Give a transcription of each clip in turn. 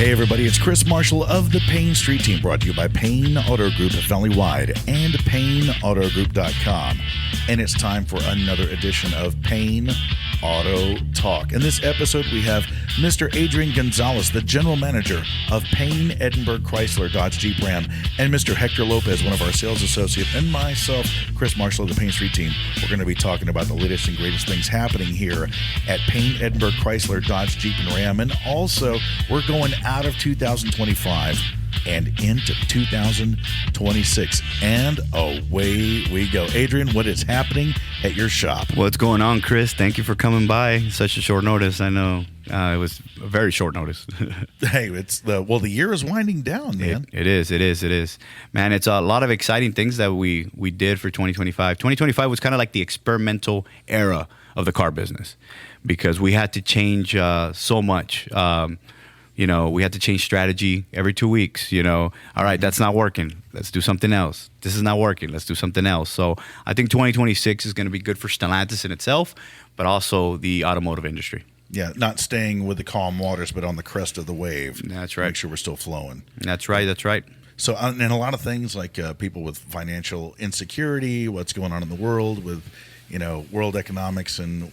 Hey everybody, it's Chris Marshall of the Payne Street Team, brought to you by Payne Auto Group Family-Wide and PayneAutoGroup.com. And it's time for another edition of Payne Auto Talk. In this episode, we have Mr. Adrian Gonzalez, the General Manager of Payne, Edinburg, Chrysler, Dodge, Jeep, Ram, and Mr. Hector Lopez, one of our sales associates, and myself, Chris Marshall of the Payne Street Team. We're going to be talking about the latest and greatest things happening here at Payne, Edinburg, Chrysler, Dodge, Jeep, and Ram. And also, we're going out of 2025 and into 2026, and away we go. Adrian, what is happening at your shop? What's going on, Chris? Thank you for coming by. Such a short notice. I know it was a very short notice. Hey, the year is winding down, man. It is. Man, it's a lot of exciting things that we did for 2025. 2025 was kind of like the experimental era of the car business because we had to change so much. We had to change strategy every 2 weeks. All right, that's not working. Let's do something else. This is not working. Let's do something else. So I think 2026 is going to be good for Stellantis in itself, but also the automotive industry. Yeah, not staying with the calm waters, but on the crest of the wave. That's right. Make sure we're still flowing. That's right. So, and a lot of things like people with financial insecurity, what's going on in the world with, world economics and,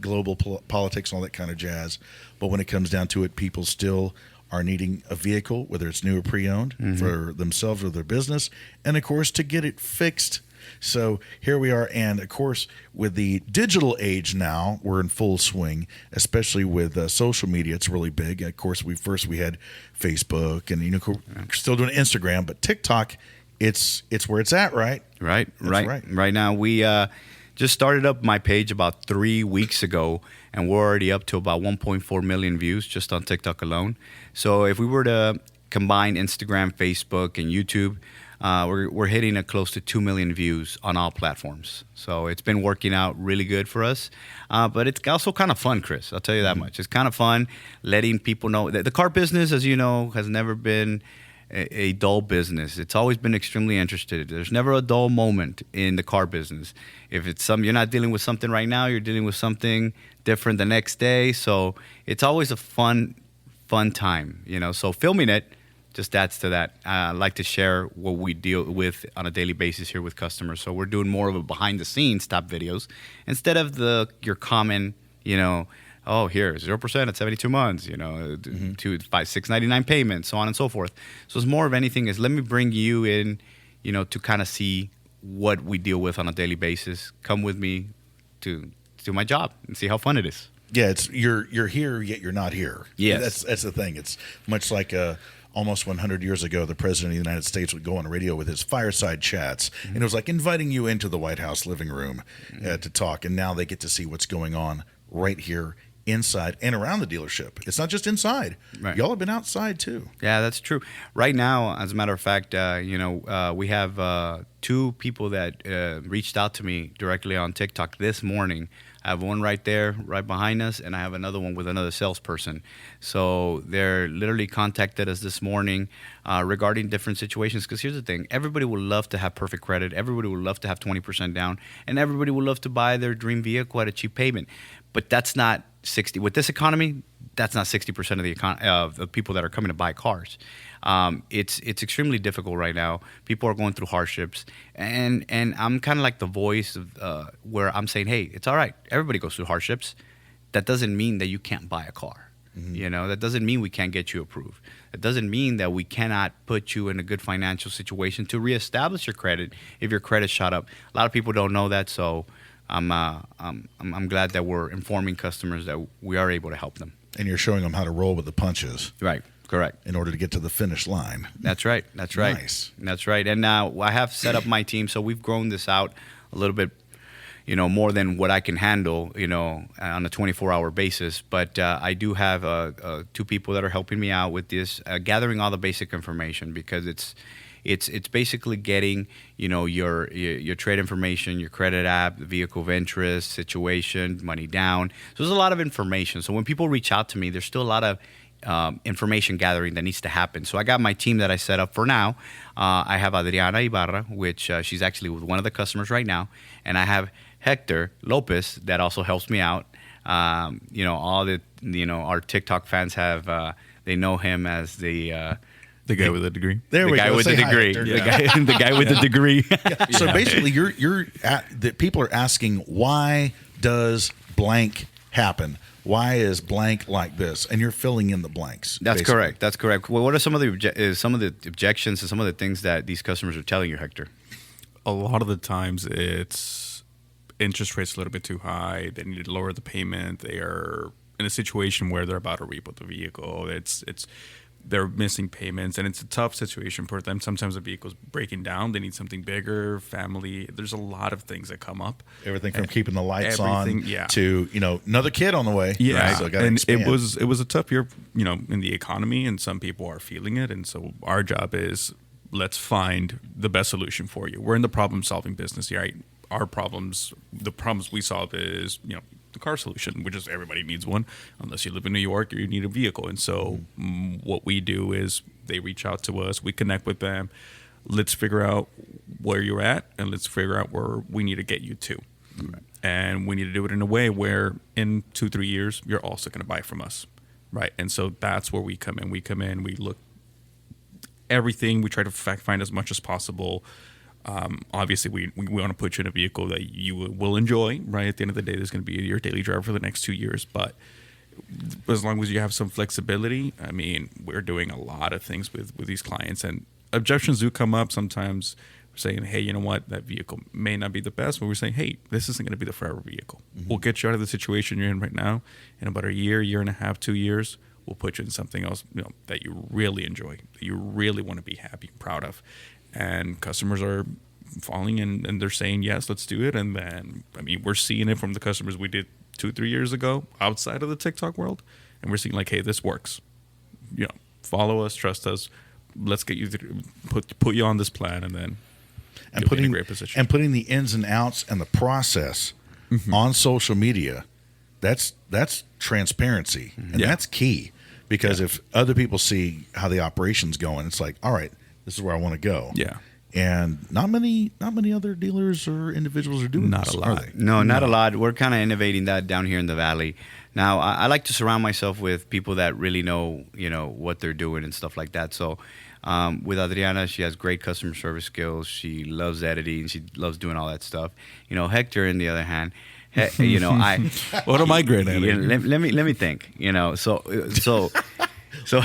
global politics and all that kind of jazz. But when it comes down to it, people still are needing a vehicle, whether it's new or pre-owned, for themselves or their business, and of course to get it fixed. So here we are, and of course with the digital age now, we're in full swing, especially with social media. It's really big. Of course, we had Facebook, and we're still doing Instagram, but TikTok, it's where it's at, right? Right. Right now we just started up my page about 3 weeks ago, and we're already up to about 1.4 million views just on TikTok alone. So if we were to combine Instagram, Facebook, and YouTube, we're hitting a close to 2 million views on all platforms. So it's been working out really good for us. But it's also kind of fun, Chris. I'll tell you that much. It's kind of fun letting people know that the car business, as you know, has never been a dull business. It's always been extremely interested. There's never a dull moment in the car business. If it's you're not dealing with something right now, you're dealing with something different the next day. So it's always a fun time, So filming it just adds to that. I like to share what we deal with on a daily basis here with customers. So we're doing more of a behind the scenes type videos instead of your common, oh, here, 0% at 72 months, to $699 payments, so on and so forth. So it's more of anything is let me bring you in, to kind of see what we deal with on a daily basis. Come with me to do my job and see how fun it is. Yeah, it's you're here, yet you're not here. Yes. That's the thing. It's much like almost 100 years ago, the President of the United States would go on radio with his fireside chats, and it was like inviting you into the White House living room to talk, and now they get to see what's going on right here inside and around the dealership. It's not just inside. Right. Y'all have been outside too. Yeah, that's true. Right now, as a matter of fact, we have 2 people that reached out to me directly on TikTok this morning. I have one right there, right behind us, and I have another one with another salesperson. So they're literally contacted us this morning regarding different situations. Because here's the thing. Everybody would love to have perfect credit. Everybody would love to have 20% down. And everybody would love to buy their dream vehicle at a cheap payment. But that's not 60. With this economy, that's not 60% of the people that are coming to buy cars. It's extremely difficult right now. People are going through hardships, and I'm kind of like the voice of where I'm saying, hey, it's all right. Everybody goes through hardships. That doesn't mean that you can't buy a car. That doesn't mean we can't get you approved. That doesn't mean that we cannot put you in a good financial situation to reestablish your credit if your credit shot up. A lot of people don't know that, so I'm glad that we're informing customers that we are able to help them. And you're showing them how to roll with the punches. Right. Correct. In order to get to the finish line. That's right. Nice. That's right. And I have set up my team, so we've grown this out a little bit, more than what I can handle, on a 24-hour basis. But I do have 2 people that are helping me out with this, gathering all the basic information, because it's basically getting, your trade information, your credit app, the vehicle of interest, situation, money down. So there's a lot of information. So when people reach out to me, there's still a lot of information gathering that needs to happen. So I got my team that I set up for now. I have Adriana Ibarra, which she's actually with one of the customers right now. And I have Hector Lopez that also helps me out. All the, our TikTok fans have they know him as the guy with a degree. There we guy go. with Say the hi, degree. Hector. The guy with the degree. So basically, the people are asking, why does blank happen? Why is blank like this? And you're filling in the blanks. That's basically. correct. That's correct. Well, what are some of the objections and some of the things that these customers are telling you, Hector? A lot of the times it's interest rates a little bit too high. They need to lower the payment. They are in a situation where they're about to rebuild the vehicle. They're missing payments, and it's a tough situation for them. Sometimes the vehicle's breaking down. They need something bigger, family. There's a lot of things that come up. Everything from keeping the lights on yeah. to, another kid on the way. Yeah, Right? So gotta and expand. it was a tough year, in the economy, and some people are feeling it. And so our job is, let's find the best solution for you. We're in the problem-solving business here. Right? The problems we solve is, the car solution, which is everybody needs one. Unless you live in New York, you need a vehicle. And so what we do is they reach out to us, we connect with them. Let's figure out where you're at, and let's figure out where we need to get you to. Right. And we need to do it in a way where in 2-3 years, you're also going to buy from us. Right. And so that's where we come in. We look everything. We try to find as much as possible. Obviously, we want to put you in a vehicle that you will enjoy, right? At the end of the day, there's going to be your daily driver for the next 2 years. But as long as you have some flexibility, I mean, we're doing a lot of things with these clients. And objections do come up sometimes. We're saying, hey, you know what? That vehicle may not be the best. But we're saying, hey, this isn't going to be the forever vehicle. Mm-hmm. We'll get you out of the situation you're in right now. In about a year and a half, 2 years, we'll put you in something else that you really enjoy, that you really want to be happy and proud of. And customers are falling in, and they're saying, yes, let's do it. And then, we're seeing it from the customers we did 2-3 years ago outside of the TikTok world. And we're seeing like, hey, this works. Follow us, trust us. Let's get you put you on this plan, and then you'll be in a great position. And putting the ins and outs and the process on social media, that's transparency. And that's key. Because if other people see how the operation's going, it's like, all right, this is where I want to go. Yeah. And not many other dealers or individuals are doing not this, a lot. are they? No, not a lot. We're kind of innovating that down here in the Valley. Now, I like to surround myself with people that really know, what they're doing and stuff like that. So with Adriana, she has great customer service skills. She loves editing. She loves doing all that stuff. Hector, on the other hand, what am I great at? Let me think. So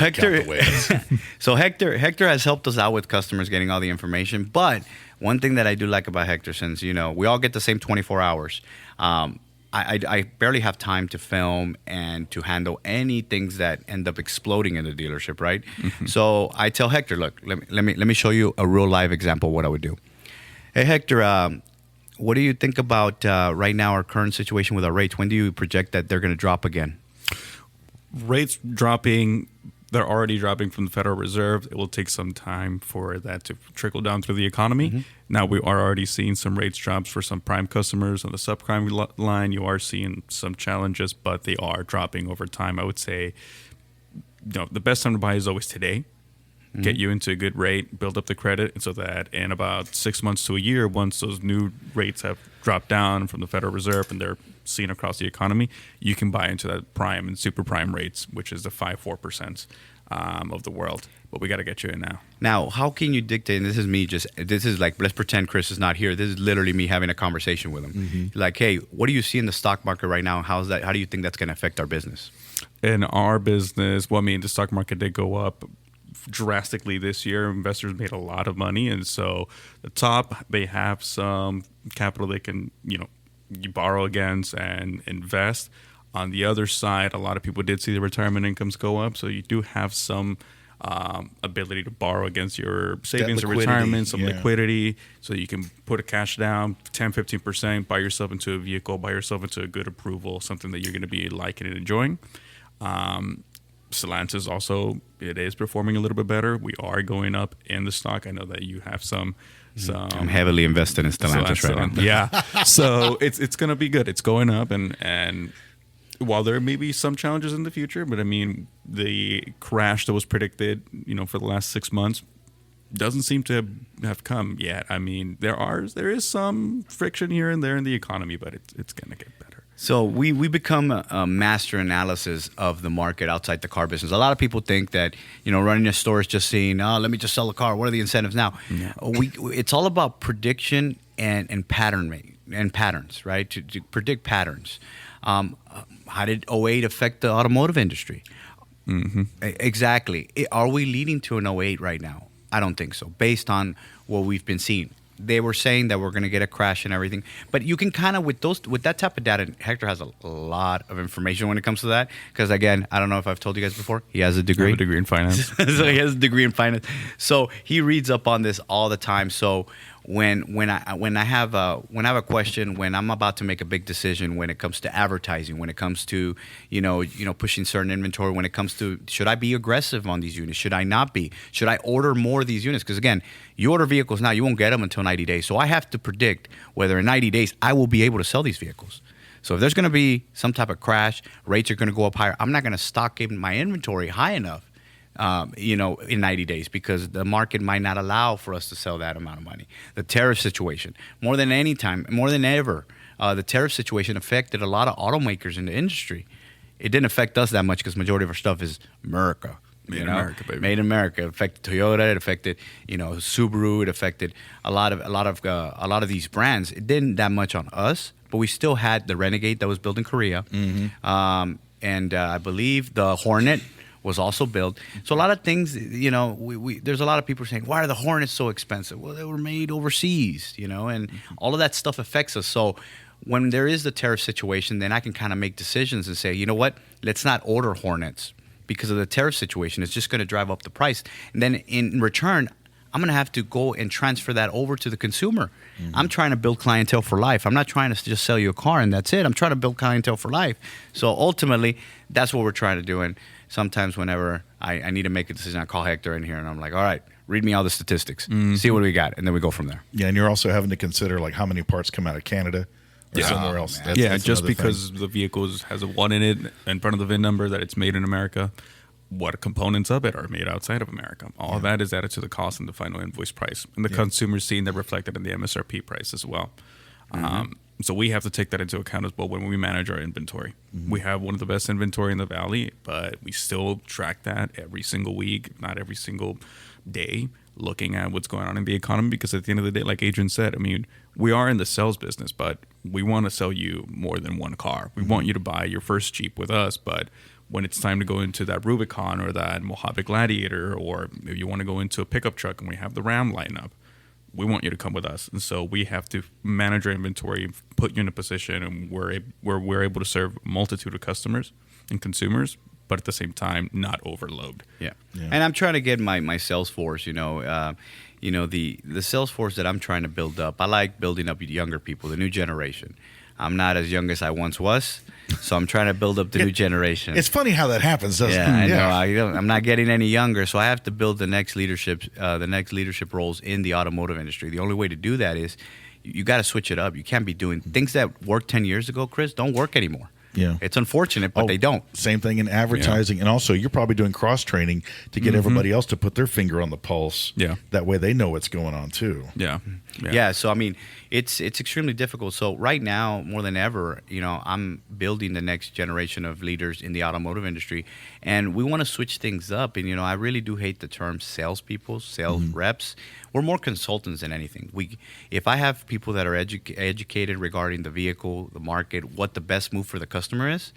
Hector, Hector has helped us out with customers getting all the information. But one thing that I do like about Hector, since we all get the same 24 hours, I barely have time to film and to handle any things that end up exploding in the dealership, right? Mm-hmm. So I tell Hector, look, let me show you a real live example of what I would do. Hey Hector, what do you think about right now our current situation with our rates? When do you project that they're going to drop again? Rates dropping, they're already dropping from the Federal Reserve. It will take some time for that to trickle down through the economy. Mm-hmm. Now we are already seeing some rates drops for some prime customers on the subprime line. You are seeing some challenges, but they are dropping over time. I would say the best time to buy is always today. Mm-hmm. Get you into a good rate, build up the credit, and so that in about 6 months to a year, once those new rates have dropped down from the Federal Reserve and they're seen across the economy, you can buy into that prime and super prime rates, which is the 5-4% of the world. But we got to get you in now. Now, how can you dictate? And this is like, let's pretend Chris is not here. This is literally me having a conversation with him. Mm-hmm. Like, hey, what do you see in the stock market right now? How do you think that's going to affect our business? In our business, the stock market did go up drastically this year. Investors made a lot of money, and so the top, they have some capital they can you borrow against and invest. On the other side, a lot of people did see the retirement incomes go up, so you do have some ability to borrow against your savings or retirement, some liquidity, so you can put a cash down 10-15%, buy yourself into a vehicle, buy yourself into a good approval, something that you're going to be liking and enjoying. Stellantis also, it is performing a little bit better. We are going up in the stock. I know that you have some. I'm heavily invested in Stellantis right now. Yeah, so it's going to be good. It's going up, and while there may be some challenges in the future, but the crash that was predicted, for the last 6 months, doesn't seem to have come yet. There is some friction here and there in the economy, but it's going to get better. So we become a master analysis of the market outside the car business. A lot of people think that, running a store is just saying, oh, let me just sell a car. What are the incentives now? Yeah. It's all about prediction and patterns, right? To predict patterns. How did '08 affect the automotive industry? Mm-hmm. Exactly. Are we leading to an '08 right now? I don't think so, based on what we've been seeing. They were saying that we're going to get a crash and everything, but you can kind of with that type of data. Hector has a lot of information when it comes to that, because again, I don't know if I've told you guys before, he has a degree. I have a degree in finance. So he has a degree in finance. So he reads up on this all the time. So when I have a question, when I'm about to make a big decision, when it comes to advertising, when it comes to pushing certain inventory, when it comes to should I be aggressive on these units, should I not be, should I order more of these units? Because again, you order vehicles now, you won't get them until 90 days. So I have to predict whether in 90 days I will be able to sell these vehicles. So if there's going to be some type of crash, rates are going to go up higher. I'm not going to stock in my inventory high enough. In 90 days, because the market might not allow for us to sell that amount of money. The tariff situation, more than ever, the tariff situation affected a lot of automakers in the industry. It didn't affect us that much because majority of our stuff is America. Made in America, baby. Made in America. It affected Toyota. It affected, Subaru. It affected a lot of these brands. It didn't that much on us, but we still had the Renegade that was built in Korea, and I believe the Hornet was also built. So a lot of things, there's a lot of people saying, why are the Hornets so expensive? Well, they were made overseas, and all of that stuff affects us. So when there is the tariff situation, then I can kind of make decisions and say, you know what, let's not order Hornets because of the tariff situation. It's just going to drive up the price. And then in return, I'm going to have to go and transfer that over to the consumer. Mm-hmm. I'm trying to build clientele for life. I'm not trying to just sell you a car and that's it. I'm trying to build clientele for life. So ultimately, that's what we're trying to do. And sometimes whenever I need to make a decision, I call Hector in here and I'm like, all right, read me all the statistics, see what we got, and then we go from there. Yeah, and you're also having to consider like how many parts come out of Canada or somewhere else. That's just because the vehicle has a 1 in it in front of the VIN number that it's made in America, what components of it are made outside of America. All of that is added to the cost and the final invoice price. And the consumer's seeing that reflected in the MSRP price as well. So we have to take that into account as well when we manage our inventory. We have one of the best inventory in the Valley, but we still track that every single week, if not every single day, looking at what's going on in the economy. Because at the end of the day, like Adrian said, I mean, we are in the sales business, but we want to sell you more than one car. We want you to buy your first Jeep with us, but when it's time to go into that Rubicon or that Mojave Gladiator, or if you want to go into a pickup truck and we have the Ram lineup, we want you to come with us. And so we have to manage our inventory, put you in a position and where we're able to serve a multitude of customers and consumers, but at the same time, not overload. Yeah. And I'm trying to get my sales force, the sales force that I'm trying to build up. I like building up younger people, the new generation. I'm not as young as I once was, so I'm trying to build up the new generation. It's funny how that happens, doesn't it? I know. I'm not getting any younger, so I have to build the next leadership roles in the automotive industry. The only way to do that is you got to switch it up. You can't be doing things that worked 10 years ago, Chris, don't work anymore. Yeah. It's unfortunate, but they don't. Same thing in advertising. And also, you're probably doing cross-training to get everybody else to put their finger on the pulse. Yeah. That way they know what's going on, too. Yeah. So, I mean, it's extremely difficult. So right now, more than ever, I'm building the next generation of leaders in the automotive industry. And we want to switch things up. And, I really do hate the term salespeople, sales reps. We're more consultants than anything. If I have people that are educated regarding the vehicle, the market, what the best move for the customer is,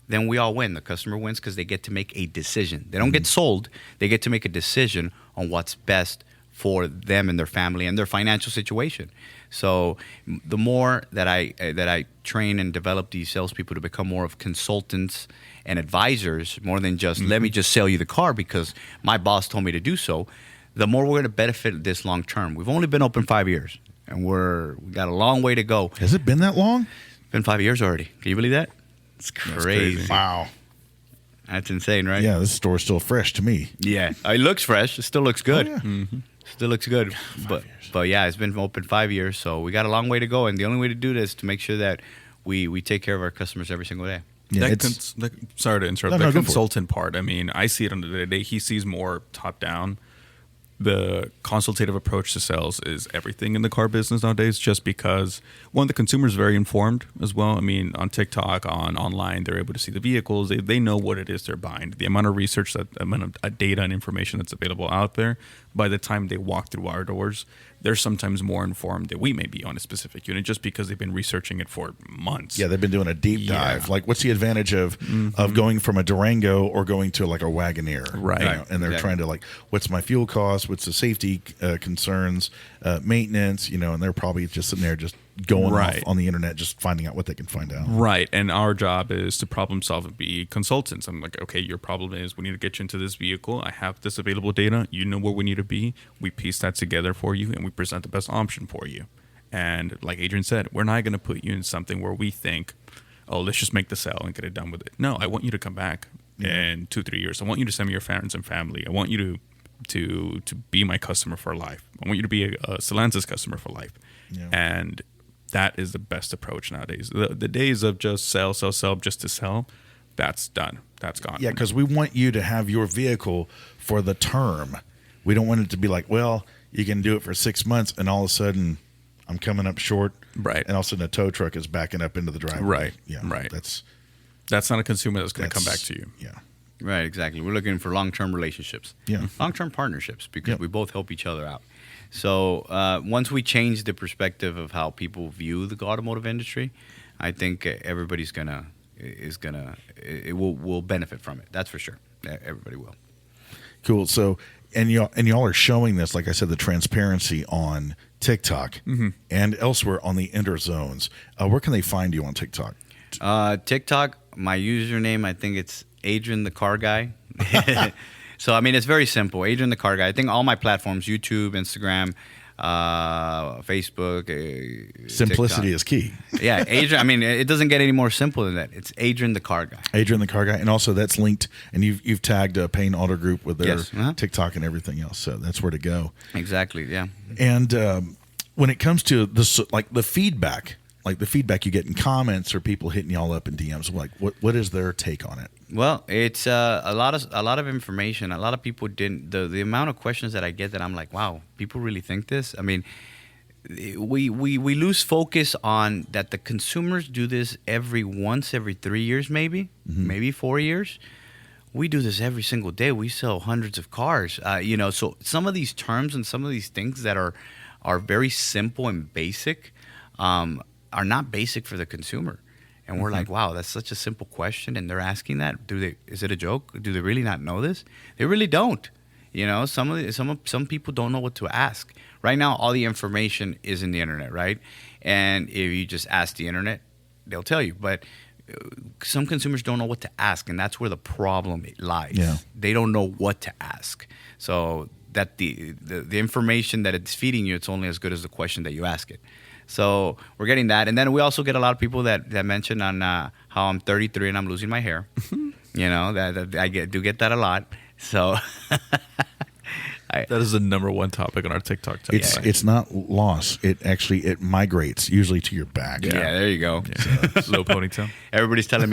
then we all win. The customer wins because they get to make a decision. They don't get sold. They get to make a decision on what's best for them and their family and their financial situation. So the more that I train and develop these salespeople to become more of consultants and advisors, more than just let me just sell you the car because my boss told me to do so, the more we're going to benefit this long term. We've only been open 5 years, and we got a long way to go. Has it been that long? It's been 5 years already. Can you believe that? It's crazy. Wow. That's insane, right? Yeah, this store's still fresh to me. Yeah. It looks fresh. It still looks good. Oh, yeah. Still looks good. But yeah, it's been open 5 years, so we got a long way to go. And the only way to do this is to make sure that we take care of our customers every single day. Yeah, sorry to interrupt. No, the consultant part, I mean, I see it on the day-to-day. He sees more top-down. the consultative approach to sales is everything in the car business nowadays, just because, one, the consumer is very informed as well. I mean, on TikTok, online, they're able to see the vehicles. They know what it is they're buying. The amount of research, the amount of data and information that's available out there, by the time they walk through our doors, they're sometimes more informed than we may be on a specific unit, just because they've been researching it for months. Yeah, they've been doing a deep dive. Like, what's the advantage of going from a Durango or going to like a Wagoneer? Right. You know, and they're trying to, like, what's my fuel cost? What's the safety concerns, maintenance? You know, and they're probably just sitting there just going off on the internet, just finding out what they can find out. Right. And our job is to problem solve and be consultants. I'm like, okay, your problem is we need to get you into this vehicle. I have this available data. You know where we need to be. We piece that together for you, and we present the best option for you. And like Adrian said, we're not going to put you in something where we think, oh, let's just make the sale and get it done with it. No, I want you to come back in 2-3 years. I want you to send me your friends and family. I want you to be my customer for life. I want you to be a Stellantis customer for life. Yeah. And that is the best approach nowadays. The days of just sell just to sell, that's done. That's gone. Yeah, because we want you to have your vehicle for the term. We don't want it to be like, well, you can do it for 6 months, and all of a sudden I'm coming up short. Right. And all of a sudden a tow truck is backing up into the driveway. Right. Yeah. Right. That's not a consumer that's going to come back to you. Yeah. Right, exactly. We're looking for long-term relationships. Yeah. Long-term partnerships, because we both help each other out. So once we change the perspective of how people view the automotive industry, I think everybody's will benefit from it. That's for sure. Everybody will. Cool. So, and y'all are showing this, like I said, the transparency on TikTok and elsewhere on the interzones. Where can they find you on TikTok? TikTok, my username, I think it's Adrian the Car Guy. So, I mean, it's very simple. Adrian the Car Guy. I think all my platforms, YouTube, Instagram, Facebook. Simplicity TikTok. is key. Yeah, Adrian. I mean, it doesn't get any more simple than that. It's Adrian the Car Guy. Adrian the Car Guy. And also that's linked, and you've tagged Payne Auto Group with their TikTok and everything else. So that's where to go. Exactly, yeah. And when it comes to this, like the feedback you get in comments or people hitting y'all up in DMs, like what is their take on it? Well, it's a lot of information. A lot of people didn't. The amount of questions that I get that I'm like, wow, people really think this. I mean, we lose focus on that. The consumers do this every 3 years, maybe 4 years. We do this every single day. We sell hundreds of cars. So some of these terms and some of these things that are very simple and basic are not basic for the consumer. And we're like, wow, that's such a simple question, and they're asking that. Is it a joke? Do they really not know this? They really don't. Some people don't know what to ask. Right now, all the information is in the internet, right? And if you just ask the internet, they'll tell you. But some consumers don't know what to ask, and that's where the problem lies. Yeah. They don't know what to ask. So that the information that it's feeding you, it's only as good as the question that you ask it. So we're getting that. And then we also get a lot of people that mention on how I'm 33 and I'm losing my hair. That I do get that a lot. So that is the number one topic on our TikTok. It's not loss. It migrates usually to your back. Yeah, there you go. Yeah. Low ponytail. Everybody's telling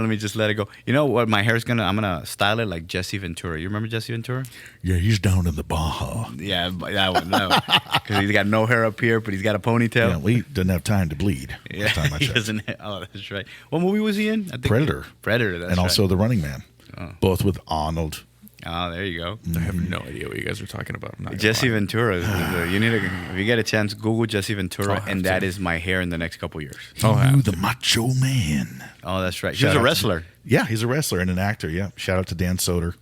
me just let it go. You know what? I'm gonna style it like Jesse Ventura. You remember Jesse Ventura? Yeah, he's down in the Baja. Yeah, that one. Because he's got no hair up here, but he's got a ponytail. Yeah, he doesn't have time to bleed. Yeah, he doesn't. Oh, that's right. What movie was he in? I think Predator. That's and also The Running Man. Oh. Both with Arnold. Oh, there you go. I have no idea what you guys are talking about. Jesse Ventura. You need to, if you get a chance, Google Jesse Ventura, and that is my hair in the next couple years. The Macho Man. Oh, that's right. He's a wrestler. He's a wrestler and an actor. Yeah. Shout out to Dan Soder.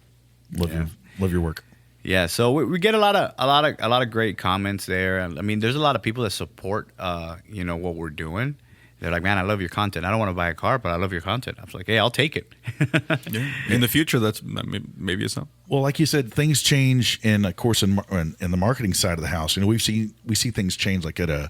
Love your work. Yeah. So we get a lot of great comments there. I mean, there's a lot of people that support what we're doing. They're like, man, I love your content. I don't want to buy a car, but I love your content. I was like, hey, I'll take it. In the future, that's maybe it's not. Well, like you said, things change in the marketing side of the house. We see things change, like at a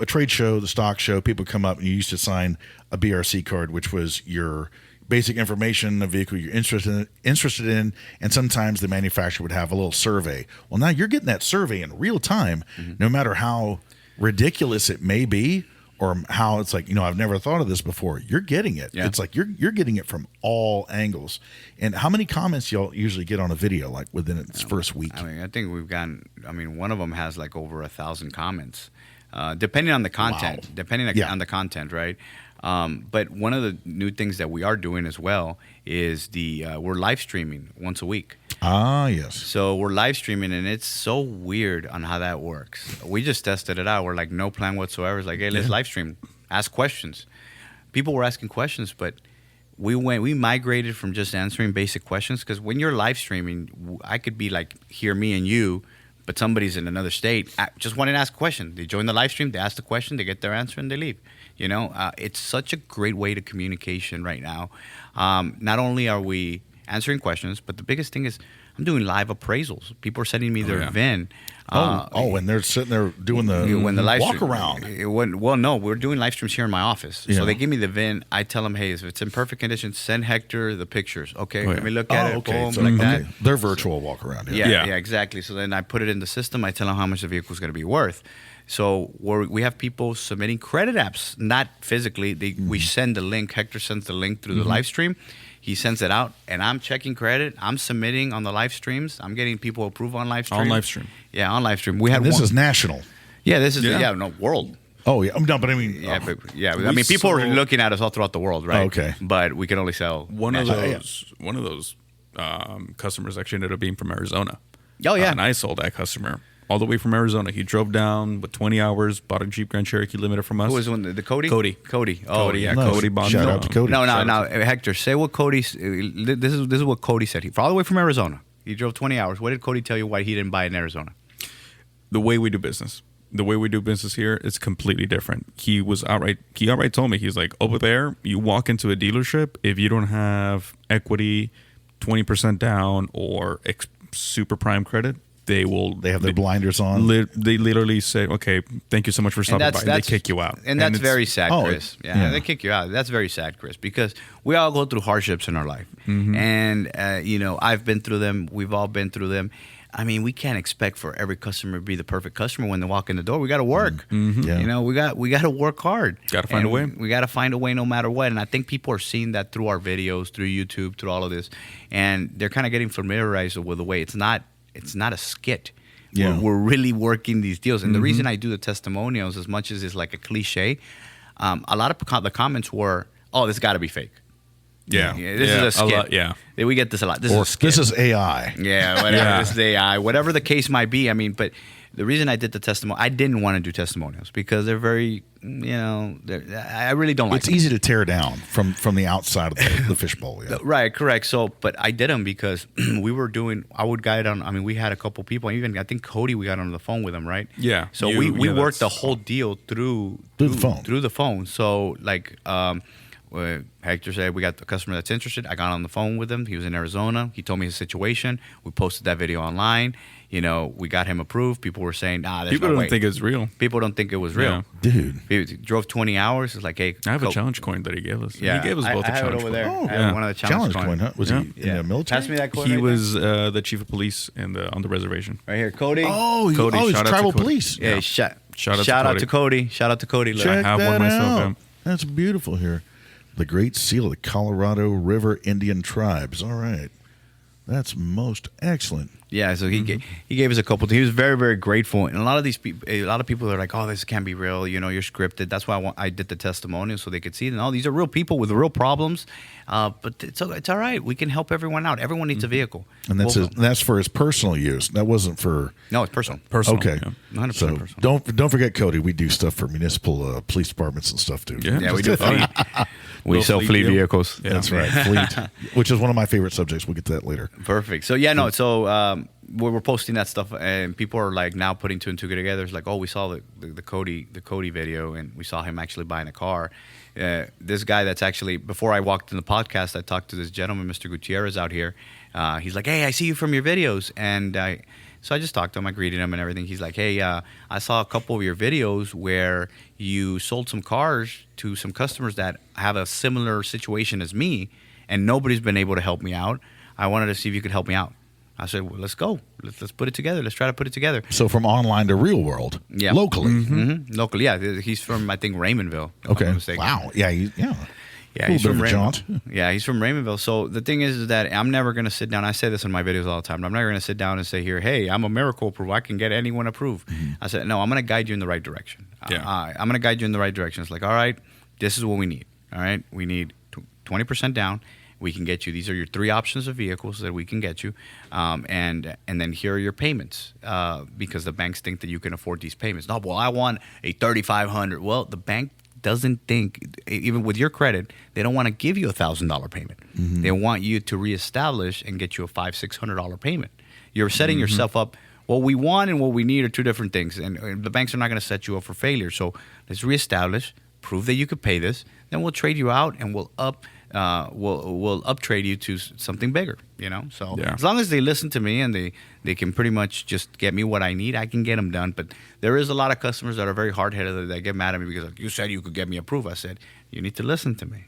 trade show, the stock show. People come up and you used to sign a BRC card, which was your basic information, the vehicle you're interested in, and sometimes the manufacturer would have a little survey. Well, now you're getting that survey in real time, no matter how ridiculous it may be, or how it's like, I've never thought of this before. You're getting it. Yeah. It's like you're getting it from all angles. And how many comments y'all usually get on a video like within its first week? I think we've gotten. One of them has like over 1,000 comments, depending on the content. Wow. Depending on the content, right? But one of the new things that we are doing as well is we're live streaming once a week. Ah, yes. So we're live streaming, and it's so weird on how that works. We just tested it out. We're like, no plan whatsoever. It's like, hey, let's live stream, ask questions. People were asking questions, but we migrated from just answering basic questions, because when you're live streaming, I could be like, here, me and you, but somebody's in another state, just wanting to ask a question. They join the live stream, they ask the question, they get their answer, and they leave. It's such a great way to communication right now. Not only are we answering questions, but the biggest thing is I'm doing live appraisals. People are sending me their VIN. And they're sitting there doing the walk around. No, we're doing live streams here in my office. Yeah. So they give me the VIN. I tell them, hey, if it's in perfect condition, send Hector the pictures. Okay, let me look at it. Okay. Boom, So, like that. They're virtual walk around. Yeah, exactly. So then I put it in the system. I tell them how much the vehicle is going to be worth. So we have people submitting credit apps, not physically. We send the link. Hector sends the link through the live stream. He sends it out, and I'm checking credit. I'm submitting on the live streams. I'm getting people approved on live stream. On live stream. Yeah, on live stream. We had This is national. Yeah, this is world. Oh yeah, no, but I mean, People are looking at us all throughout the world, right? Oh, okay, but we can only sell one of those customers actually ended up being from Arizona. Oh yeah, and I sold that customer all the way from Arizona. He drove down with 20 hours, bought a Jeep Grand Cherokee Limited from us. Who was one? The Cody? Cody. Oh yeah, no, Cody bought. Shout out to Cody. No, Hector, say what Cody. This is what Cody said. All the way from Arizona. He drove 20 hours. What did Cody tell you why he didn't buy it in Arizona? The way we do business. The way we do business here is completely different. He outright told me, he's like, over there, you walk into a dealership, if you don't have equity, 20% down, or super prime credit, they have their blinders on. They literally say, okay, thank you so much for stopping by. And they kick you out. And that's very sad, Chris. They kick you out. That's very sad, Chris, because we all go through hardships in our life. Mm-hmm. And, I've been through them. We've all been through them. I mean, we can't expect for every customer to be the perfect customer when they walk in the door. We got to work. Mm-hmm. Yeah. We got to work hard. Got to find a way. We got to find a way no matter what. And I think people are seeing that through our videos, through YouTube, through all of this, and they're kind of getting familiarized with the way it's not a skit. Yeah. We're really working these deals. And the reason I do the testimonials, as much as it's like a cliche, a lot of the comments were, "Oh, this got to be fake." Yeah. This is a skit. We get this a lot. This is a skit. This is AI. Yeah, whatever. This is AI. Whatever the case might be. I mean, but the reason I did the testimonial, I didn't want to do testimonials because they're very, I really don't like It's them. easy to tear down from the outside of the fishbowl. Yeah. Right, correct. So, but I did them because I would guide on, we had a couple people, even I think Cody, we got on the phone with him, right? Yeah. So we worked the whole deal through the phone. So, like, Hector said, we got a customer that's interested. I got on the phone with him. He was in Arizona. He told me his situation. We posted that video online. We got him approved. People were saying, there's People no don't way. think it's real. People don't think it was real. Dude. He drove 20 hours. It's like, hey. I have a challenge coin that he gave us. Yeah. He gave us both I a challenge have it over coin. there. Oh, I have one of the challenge coin. Huh? Was he in the military? Pass me that coin. He right was the chief of police on the reservation. there. Right here. Cody. Oh, Cody, he's shout out to tribal Cody. police. Yeah, Shout out to Cody. Shout out to Cody. Look. Check have that one myself, out. yeah. That's beautiful here. The Great Seal of the Colorado River Indian Tribes. All right. That's most excellent. Yeah, so he gave us a couple. He was very, very grateful, and a lot of people are like, "Oh, this can't be real." You're scripted. That's why I did the testimonial so they could see it. And these are real people with real problems, but it's all right. We can help everyone out. Everyone needs a vehicle, And that's for his personal use. That wasn't for. No, it's personal. Okay, yeah. 100% so personal. don't forget, Cody. We do stuff for municipal police departments and stuff too. Yeah. We do fleet. We sell fleet vehicles. Yeah. That's right, fleet, which is one of my favorite subjects. We'll get to that later. Perfect. So we're posting that stuff, and people are like now putting two and two together. It's like, oh, we saw the Cody video, and we saw him actually buying a car. This guy that's actually, before I walked in the podcast, I talked to this gentleman, Mr. Gutierrez, out here. He's like, hey, I see you from your videos, and so I just talked to him. I greeted him and everything. He's like, hey, I saw a couple of your videos where you sold some cars to some customers that have a similar situation as me, and nobody's been able to help me out. I wanted to see if you could help me out. I said, well, let's go. Let's put it together. Let's try to put it together. So from online to real world, locally. Locally, yeah. He's from, I think, Raymondville. if I'm Okay. not mistaken. Wow. Yeah. Yeah. Yeah, Cool he's bit from of a jaunt. Raymondville. Yeah, he's from Raymondville. So the thing is that I'm never going to sit down. I say this in my videos all the time. But I'm never going to sit down and say here, hey, I'm a miracle approval. I can get anyone approved. I said, no, I'm going to guide you in the right direction. Yeah. I'm going to guide you in the right direction. It's like, all right, this is what we need. All right, we need 20% down. We can get you. These are your 3 options of vehicles that we can get you, and then here are your payments because the banks think that you can afford these payments. No, well, I want a $3,500. Well, the bank doesn't think, even with your credit, they don't want to give you a $1,000 payment. They want you to reestablish and get you a $500-$600 payment. You're setting yourself up. What we want and what we need are 2 different things, and the banks are not going to set you up for failure. So let's reestablish, prove that you could pay this, then we'll trade you out and we'll uptrade you to something bigger. So as long as they listen to me and they can pretty much just get me what I need, I can get them done. But there is a lot of customers that are very hard-headed that get mad at me because you said you could get me approved. I said, you need to listen to me.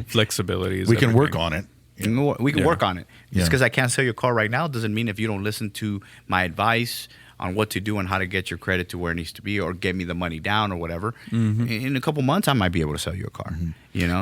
Flexibility is We can everything. work on it. We can work on it. Just Yeah. because I can't sell your car right now doesn't mean if you don't listen to my advice on what to do and how to get your credit to where it needs to be or get me the money down or whatever, in a couple months I might be able to sell you a car.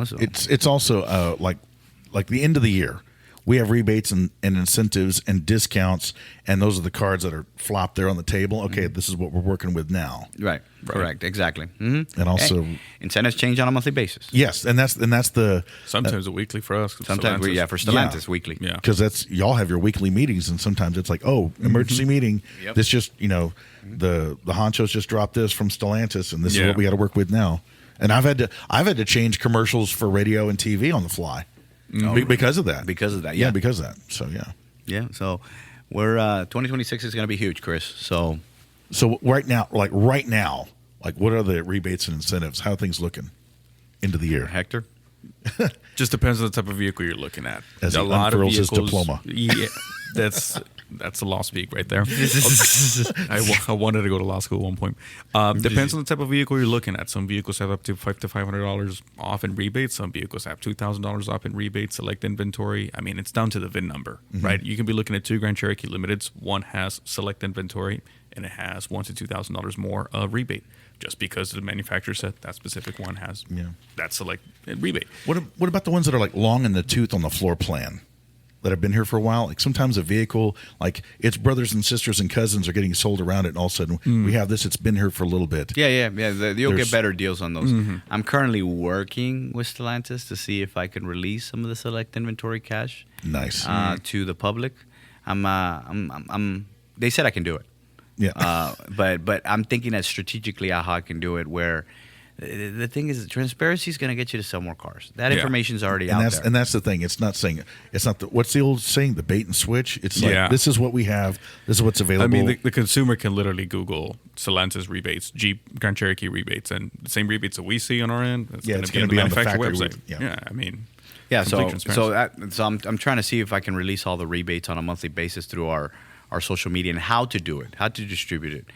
So It's also like the end of the year. We have rebates and incentives and discounts, and those are the cards that are flopped there on the table. Okay, this is what we're working with now. Right. Correct. Exactly. Mm-hmm. And also, incentives change on a monthly basis. yes, and that's the Sometimes a weekly for us. Sometimes, for Stellantis, weekly. Yeah. because that's y'all have your weekly meetings, and sometimes it's like, oh, emergency meeting. Yep. This just the honchos just dropped this from Stellantis, and this is Yeah. what we got to work with now. And I've had to change commercials for radio and TV on the fly because of that. Because of that, yeah, yeah. because of that. So yeah. Yeah. So we're 2026 is going to be huge, Chris. So right now, what are the rebates and incentives? How are things looking into the year? Hector. Just depends on the type of vehicle you're looking at. As he unfurls his diploma. Yeah, that's a law speak right there. I wanted to go to law school at one point. Depends on the type of vehicle you're looking at. Some vehicles have up to $500 off in rebates. Some vehicles have $2,000 off in rebates. Select inventory. I mean, it's down to the VIN number, right? You can be looking at 2 Grand Cherokee Limiteds. One has select inventory, and it has $1,000 to $2,000 more of rebate. Just because the manufacturer said that specific one has that select rebate. What about the ones that are like long in the tooth on the floor plan that have been here for a while? Like sometimes a vehicle, like its brothers and sisters and cousins are getting sold around it, and all of a sudden we have this. It's been here for a little bit. Yeah. You'll get better deals on those. I'm currently working with Stellantis to see if I can release some of the select inventory cash. Nice. To the public. They said I can do it. Yeah. But I'm thinking that strategically how I can do it where the thing is transparency is going to get you to sell more cars. That information is already out there. And that's the thing. It's not what's the old saying, the bait and switch? It's like, this is what we have. This is what's available. I mean, the consumer can literally Google Stellantis rebates, Jeep Grand Cherokee rebates, and the same rebates that we see on our end. It's going to be on the manufacturer website. I mean, so I'm trying to see if I can release all the rebates on a monthly basis through our social media and how to do it, how to distribute it.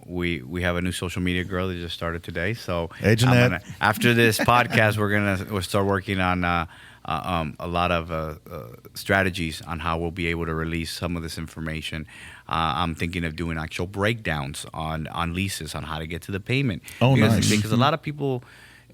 We have a new social media girl that just started today. So hey, Jeanette. After this podcast, we'll start working on a lot of strategies on how we'll be able to release some of this information. I'm thinking of doing actual breakdowns on leases, on how to get to the payment. Nice. Because a lot of people.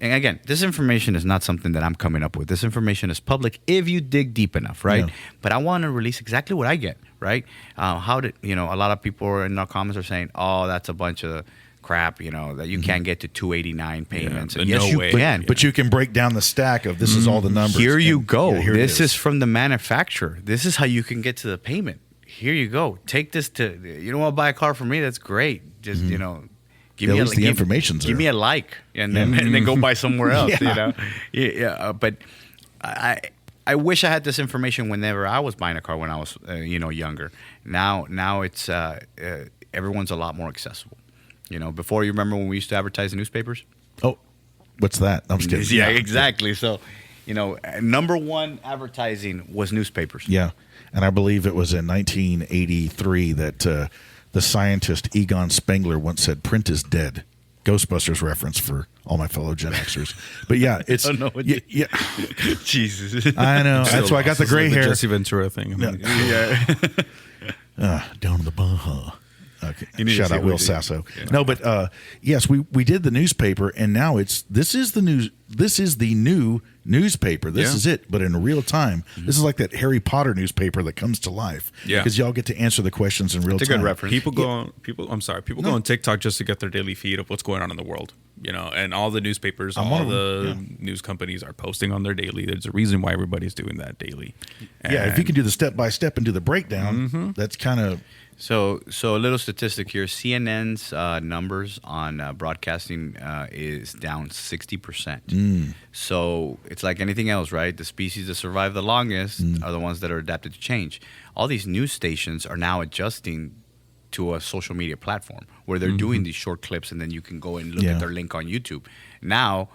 And again, this information is not something that I'm coming up with. This information is public if you dig deep enough, right? Yeah. But I want to release exactly what I get, right? A lot of people in our comments are saying, "Oh, that's a bunch of crap," that you can't get to 289 payments. Yeah, and yes, you can. But you can break down the stack of this is all the numbers. Here you go. Here this is from the manufacturer. This is how you can get to the payment. Here you go. Take this to. You don't want to buy a car from me? That's great. Just Give me a like, and then go buy somewhere else. But I wish I had this information whenever I was buying a car when I was younger. Now it's everyone's a lot more accessible. Before, you remember when we used to advertise in newspapers? Oh, what's that? I'm just kidding. Yeah, exactly. So, number one advertising was newspapers. Yeah, and I believe it was in 1983 that. The scientist Egon Spengler once said, "Print is dead. Ghostbusters reference for all my fellow Gen Xers. But yeah, it's I don't know what yeah. Jesus. I know. That's why I got the gray hair. The Jesse Ventura thing. I mean, Down in the Baja. Okay. You need to Shout see out what Will we did. Sasso. Yeah. No, but yes, we did the newspaper, and now this is the new newspaper. This Yeah. is it, but in real time. This is like that Harry Potter newspaper that comes to life. Yeah. because y'all get to answer the questions in real It's a time. good reference. People go on. People go on TikTok just to get their daily feed of what's going on in the world. You know, and all the newspapers, I'm all one of the them, news companies are posting on their daily. There's a reason why everybody's doing that daily. Yeah, if you And- can do the step by step and do the breakdown, that's kind of So a little statistic here. CNN's numbers on broadcasting is down 60%. So it's like anything else, right? The species that survive the longest are the ones that are adapted to change. All these news stations are now adjusting to a social media platform where they're doing these short clips, and then you can go and look at their link on YouTube. Now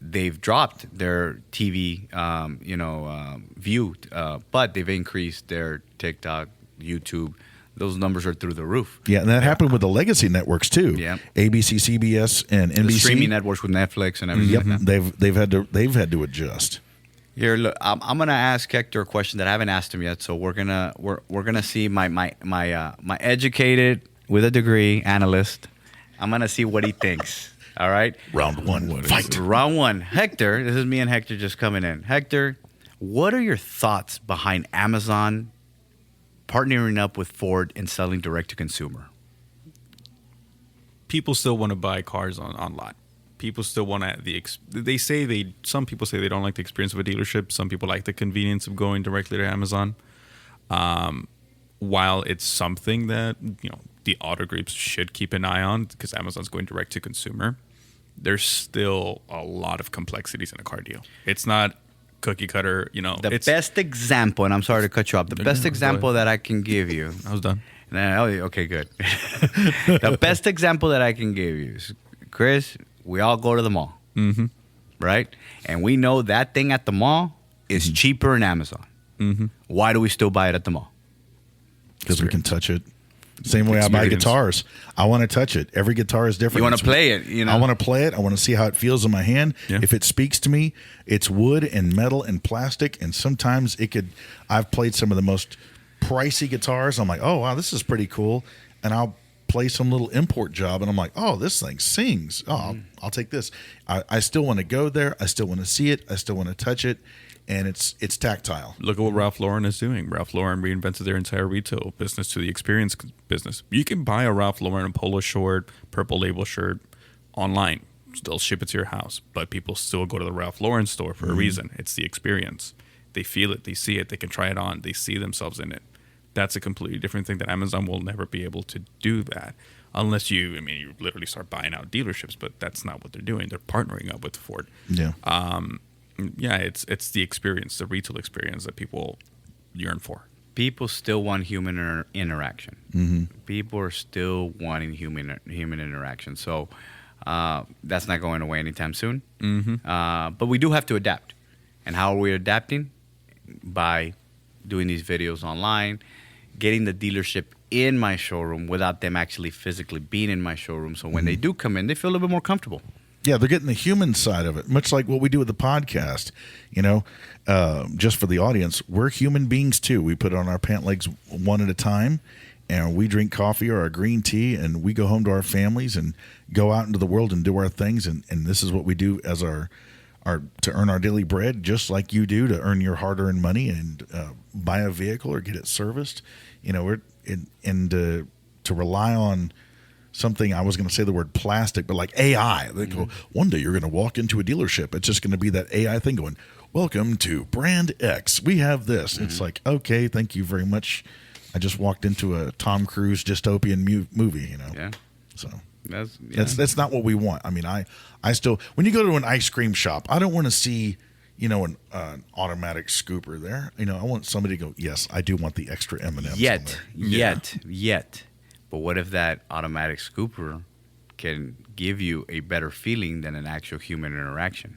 they've dropped their TV, view, but they've increased their TikTok, YouTube. Those numbers are through the roof. yeah, and that happened with the legacy networks too. Yeah. ABC, CBS, and NBC. The streaming networks with Netflix and everything. Yep, like that. they've had to adjust. Here, look, I'm gonna ask Hector a question that I haven't asked him yet. So we're gonna see my educated with a degree analyst. I'm gonna see what he thinks. All right. Round one, fight. Round one. Hector, this is me and Hector just coming in. Hector, what are your thoughts behind Amazon partnering up with Ford and selling direct to consumer? People still want to buy cars online. People still want to some people say they don't like the experience of a dealership. Some people like the convenience of going directly to Amazon. While it's something that, the auto groups should keep an eye on because Amazon's going direct to consumer, there's still a lot of complexities in a car deal. It's not cookie cutter, The best example, and I'm sorry to cut you off, the best go example that I can give you. I was done. Okay, good. The best example that I can give you is, Chris, we all go to the mall, right? And we know that thing at the mall is cheaper in Amazon. Why do we still buy it at the mall? Because we can touch it. Same way I buy Experience. guitars. I want to touch it. Every guitar is different. You want to It's- play it, I want to play it. I want to see how it feels in my hand. Yeah. If it speaks to me, it's wood and metal and plastic. And sometimes I've played some of the most pricey guitars. I'm like, oh, wow, this is pretty cool. And I'll play some little import job. And I'm like, oh, this thing sings. Oh, I'll take this. I still want to go there. I still want to see it. I still want to touch it. And it's tactile. Look at what Ralph Lauren is doing. Ralph Lauren reinvented their entire retail business to the experience business. You can buy a Ralph Lauren polo short, purple label shirt online. They'll ship it to your house. But people still go to the Ralph Lauren store for a reason. It's the experience. They feel it. They see it. They can try it on. They see themselves in it. That's a completely different thing that Amazon will never be able to do that. Unless you literally start buying out dealerships. But that's not what they're doing. They're partnering up with Ford. Yeah. Yeah, it's the experience, the retail experience that people yearn for. People still want human interaction. People are still wanting human interaction. So that's not going away anytime soon. But we do have to adapt. And how are we adapting? By doing these videos online, getting the dealership in my showroom without them actually physically being in my showroom. So when they do come in, they feel a little bit more comfortable. Yeah, they're getting the human side of it, much like what we do with the podcast. Just for the audience, we're human beings too. We put on our pant legs one at a time, and we drink coffee or our green tea, and we go home to our families and go out into the world and do our things. And this is what we do as our to earn our daily bread, just like you do to earn your hard-earned money and buy a vehicle or get it serviced. To rely on something, I was going to say the word plastic, but like AI. They go, one day you're going to walk into a dealership. It's just going to be that AI thing going, welcome to brand X. We have this. It's like, okay, thank you very much. I just walked into a Tom Cruise dystopian movie, Yeah. So That's not what we want. I mean, I still, when you go to an ice cream shop, I don't want to see, an automatic scooper there. I want somebody to go, yes, I do want the extra M&Ms. Yet. But what if that automatic scooper can give you a better feeling than an actual human interaction?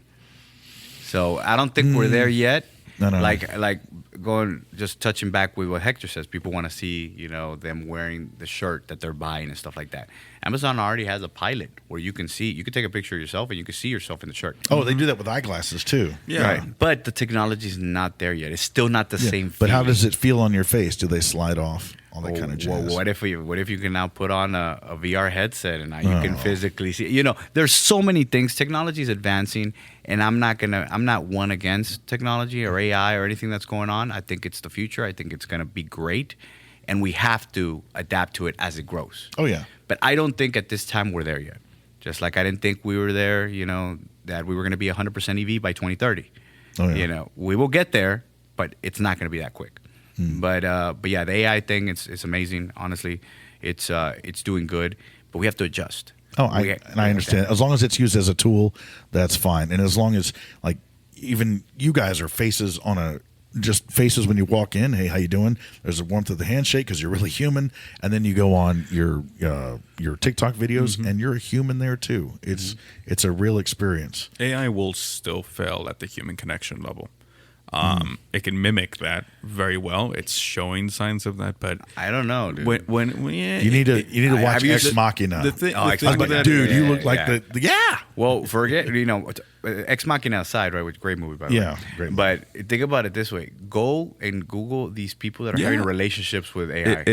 So I don't think we're there yet. No. Like going, just touching back with what Hector says, people want to see, them wearing the shirt that they're buying and stuff like that. Amazon already has a pilot where you can take a picture of yourself and you can see yourself in the shirt. Oh, they do that with eyeglasses too. Yeah. Right. But the technology is not there yet. It's still not the same feeling. But how does it feel on your face? Do they slide off? All that kind of jazz. Well, what if you can now put on a VR headset and now you can physically see? There's so many things. Technology is advancing, and I'm not one against technology or AI or anything that's going on. I think it's the future. I think it's going to be great, and we have to adapt to it as it grows. Oh yeah. But I don't think at this time we're there yet. Just like I didn't think we were there. That we were going to be 100% EV by 2030. Oh yeah. We will get there, but it's not going to be that quick. But yeah, the AI thing, it's amazing. Honestly, it's doing good, but we have to adjust. Oh, I understand. As long as it's used as a tool, that's fine. And as long as, like, even you guys are faces when you walk in. Hey, how you doing? There's a warmth of the handshake because you're really human. And then you go on your TikTok videos, and you're a human there too. It's a real experience. AI will still fail at the human connection level. It can mimic that very well. It's showing signs of that, but I don't know, dude. You need to watch Ex Machina. You look like the Well, forget Ex Machina aside, right? Which great movie, by the way. Yeah, great movie. But think about it this way: go and Google these people that are having relationships with AI.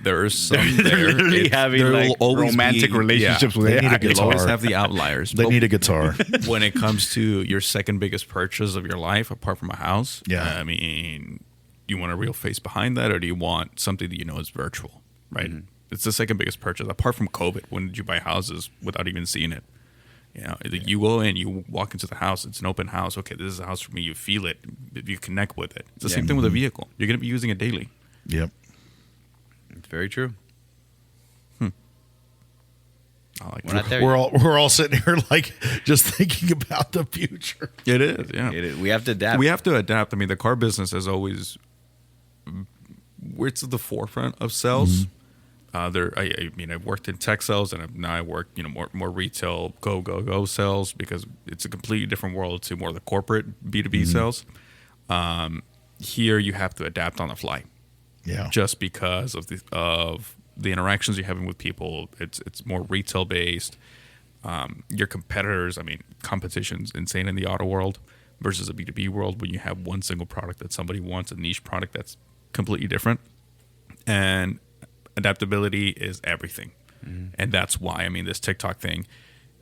There are some They're literally having like romantic relationships with AI. They need a guitar. You'll always have the outliers. They need a guitar. When it comes to your second biggest purchase of your life, apart from a house, I mean, do you want a real face behind that, or do you want something that is virtual, right? Mm-hmm. It's the second biggest purchase. Apart from COVID, when did you buy houses without even seeing it? You go in, you walk into the house, it's an open house. Okay, this is a house for me. You feel it, you connect with it. It's the same thing with a vehicle. You're going to be using it daily. Yep. It's very true. We're all sitting here like just thinking about the future. It is, yeah. We have to adapt. We have to adapt. I mean, the car business is always it's at the forefront of sales. I've worked in tech sales, and now I work more retail go sales, because it's a completely different world to more the corporate B2B sales. Here you have to adapt on the fly. Yeah. Just because of the interactions you're having with people, it's more retail based. Your competitors, competition's insane in the auto world versus a B2B world, when you have one single product that somebody wants, a niche product that's completely different. And adaptability is everything. And that's why, this TikTok thing,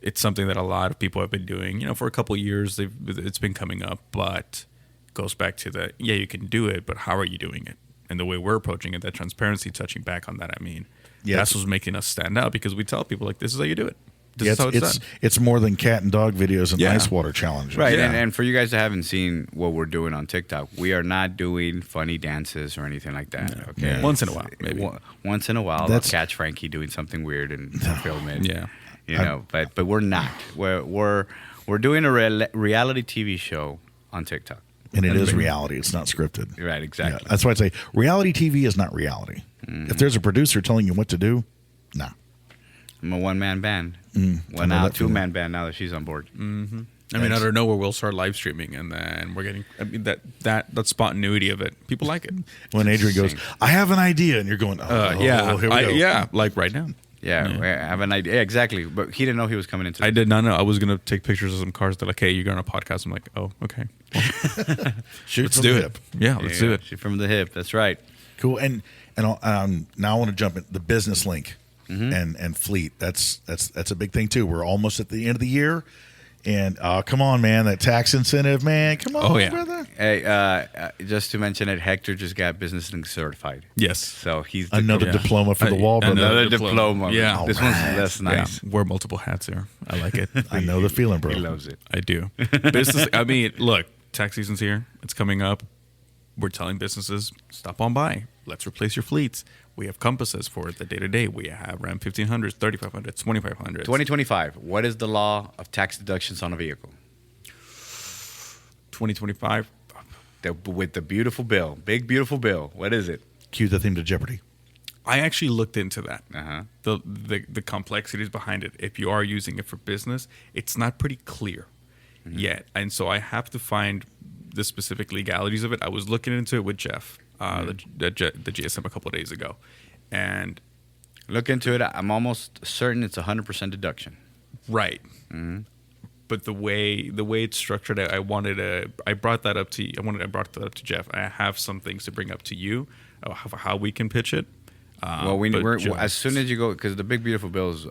it's something that a lot of people have been doing, for a couple of years. It's been coming up, but it goes back to you can do it, but how are you doing it? And the way we're approaching it, that transparency, touching back on that, that's what's making us stand out, because we tell people, like, this is how you do it. This is how it's done. It's more than cat and dog videos and ice water challenges. Right, and for you guys that haven't seen what we're doing on TikTok, we are not doing funny dances or anything like that. No. Okay, Yeah. Once in a while, maybe. Once in a while, I'll catch Frankie doing something weird and film it. Yeah, but we're not. We're doing a reality TV show on TikTok. And it is reality. It's not scripted. Right, exactly. Yeah, that's why I say reality TV is not reality. If there's a producer telling you what to do, no. I'm a one-man band. Well, now two-man band now that she's on board. Mm-hmm. Out of nowhere, we'll start live streaming, and then we're getting that spontaneity of it. People like it. When Adrian goes, I have an idea, and you're going, here we go. Like right now. Yeah, I have an idea. Yeah, exactly. But he didn't know he was coming into I did not know. I was going to take pictures of some cars. They're like, hey, you're going on a podcast. I'm like, oh, okay. Well, let's do it. Yeah, let's do it. Shoot from the hip. That's right. Cool. And now I want to jump in the business link and fleet. That's a big thing too. We're almost at the end of the year. And come on, man, that tax incentive, man. Come on, brother. Hey, just to mention it, Hector just got business link certified. Yes. So he's another diploma for the wall, brother. Another diploma. Yeah. This one's less nice. Yeah. Wear multiple hats here. I like it. I know the feeling, bro. He loves it. I do. Business. Look, tax season's here. It's coming up. We're telling businesses, stop on by. Let's replace your fleets. We have compasses for the day-to-day. We have Ram 1500s, 3500s, 2500s. 2025. What is the law of tax deductions on a vehicle? 2025. With the beautiful bill. Big, beautiful bill. What is it? Cue the theme to Jeopardy. I actually looked into that. Uh-huh. The complexities behind it. If you are using it for business, it's not pretty clear yet. And so I have to find the specific legalities of it. I was looking into it with Jeff, the GSM, a couple of days ago, and Look into it. I'm almost certain it's 100% deduction. right. But the way it's structured, I brought that up to I brought that up to Jeff. I have some things to bring up to you of how we can pitch it. Well, as soon as you go, because the Big Beautiful Bill is